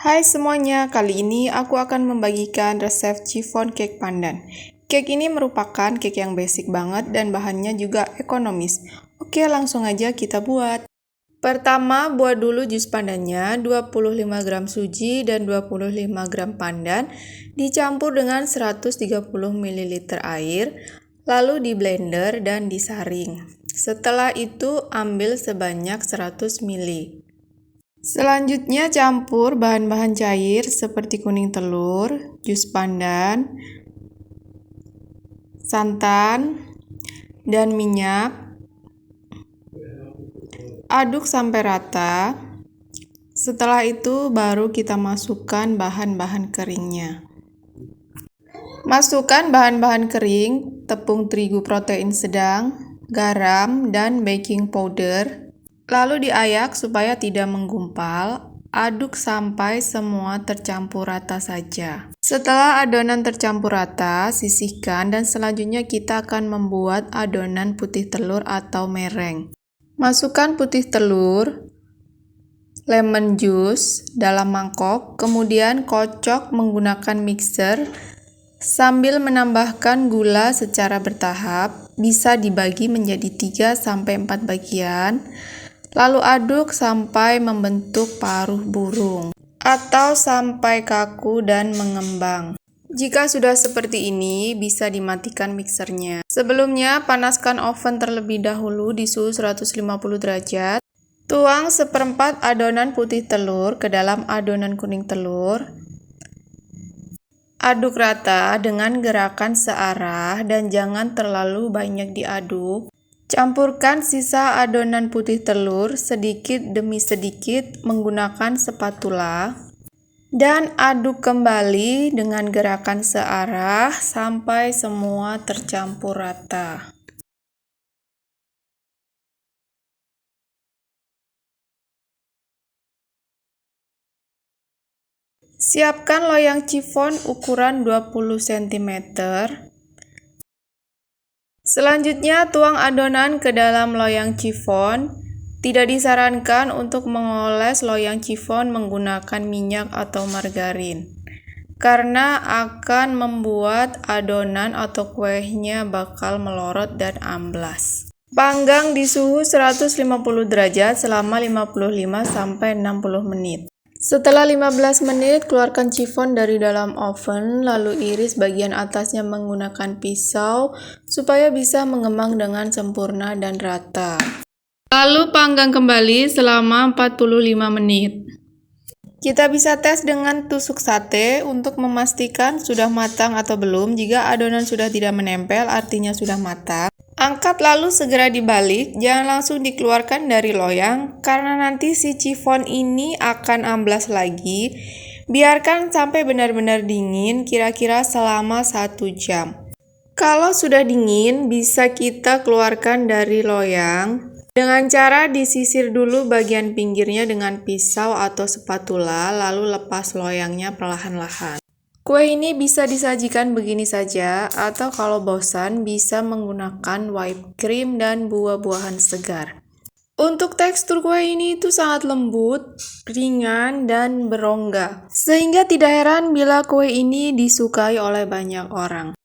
Hai semuanya, kali ini aku akan membagikan resep chiffon cake pandan. Cake ini merupakan cake yang basic banget dan bahannya juga ekonomis. Oke, langsung aja kita buat. Pertama, buat dulu jus pandannya, 25 gram suji dan 25 gram pandan, dicampur dengan 130 ml air, lalu di blender dan disaring. Setelah itu, ambil sebanyak 100 ml. Selanjutnya campur bahan-bahan cair seperti kuning telur, jus pandan, santan, dan minyak. Aduk sampai rata. Setelah itu baru kita masukkan bahan-bahan keringnya. Masukkan bahan-bahan kering, tepung terigu protein sedang, garam, dan baking powder. Lalu diayak supaya tidak menggumpal, aduk sampai semua tercampur rata saja. Setelah adonan tercampur rata, sisihkan dan selanjutnya kita akan membuat adonan putih telur atau mereng. Masukkan putih telur, lemon juice dalam mangkok, kemudian kocok menggunakan mixer sambil menambahkan gula secara bertahap, bisa dibagi menjadi 3-4 bagian. Lalu aduk sampai membentuk paruh burung atau sampai kaku dan mengembang. Jika sudah seperti ini, bisa dimatikan mixernya. Sebelumnya, panaskan oven terlebih dahulu di suhu 150 derajat. Tuang seperempat adonan putih telur ke dalam adonan kuning telur. Aduk rata dengan gerakan searah dan jangan terlalu banyak diaduk. Campurkan sisa adonan putih telur sedikit demi sedikit menggunakan spatula dan aduk kembali dengan gerakan searah sampai semua tercampur rata. Siapkan loyang chiffon ukuran 20 cm. Selanjutnya, tuang adonan ke dalam loyang chiffon. Tidak disarankan untuk mengoles loyang chiffon menggunakan minyak atau margarin, karena akan membuat adonan atau kuenya bakal melorot dan amblas. Panggang di suhu 150 derajat selama 55-60 menit. Setelah 15 menit, keluarkan chiffon dari dalam oven, lalu iris bagian atasnya menggunakan pisau supaya bisa mengembang dengan sempurna dan rata. Lalu panggang kembali selama 45 menit. Kita bisa tes dengan tusuk sate untuk memastikan sudah matang atau belum. Jika adonan sudah tidak menempel, artinya sudah matang. Angkat lalu segera dibalik, jangan langsung dikeluarkan dari loyang karena nanti si chiffon ini akan amblas lagi. Biarkan sampai benar-benar dingin, kira-kira selama 1 jam. Kalau sudah dingin, bisa kita keluarkan dari loyang dengan cara disisir dulu bagian pinggirnya dengan pisau atau spatula, lalu lepas loyangnya perlahan-lahan. Kue ini bisa disajikan begini saja, atau kalau bosan bisa menggunakan whipped cream dan buah-buahan segar. Untuk tekstur kue ini itu sangat lembut, ringan, dan berongga, sehingga tidak heran bila kue ini disukai oleh banyak orang.